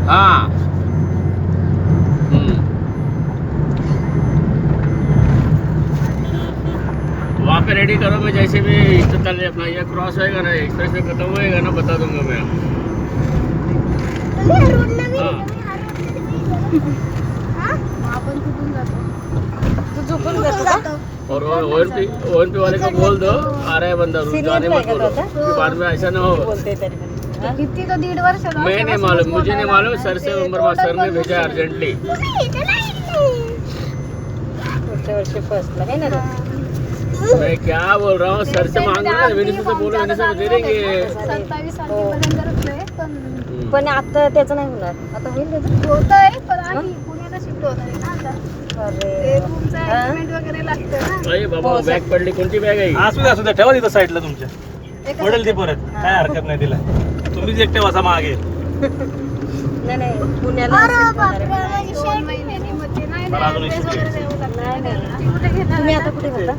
हाँ वहाँ पे रेडी करो, मैं जैसे भी चल अपना ये क्रॉस होएगा ना, एक्सप्रेस वे खत्म होएगा ना, बता दूंगा मैं। आपण कुठून जातो? तू झोपून जातो का? और ओएनपी वाले को बोल दो, आ रहा है बंदा, रुक जाने मत बोलो, क्योंकि बाद में ऐसा ना हो। बोलते तरी पण. हा? किती तो 1.5 वर्ष झालं. मैं नहीं मालूम, मुझे नहीं मालूम, सर से उमर सर ने भेजा अर्जेंटली। पुढच्या वर्षी फर्स्टला आहे ना रे? मैं क्या बोल रहा हूँ, सर से मांग रहा है, विनीसु से बोलो, विनीसु दे देंगे। 27 तारखेपर्यंत रुकलोय, पण पण आता त्याचं नाही होणार. आता होईल त्याचं? होतंय, पण आधी पुण्याला शिफ्ट होत आहे ना आता. ते अरे रूमचं ऍग्रीमेंट वगैरे लागतं ना. अरे बाबा बॅग पडली, कोणती बॅग आहे? असू द्या ठेवा तिथं साईडला तुमच्या. एका पडेल ती परत, काय हरकत नाही तिला. तुम्हीच एकटे वाचा मागे. नाही नाही पुण्याला shift होणार आहे. 2 महिन्यांनी मग ते नाही मला अजून ऍड्रेस एक वगैरे सुट्टी. द्यावं लागतं. नाही, नाही. ती कुठे घेणार तुम्ही आहे आता ना? कुठे होता?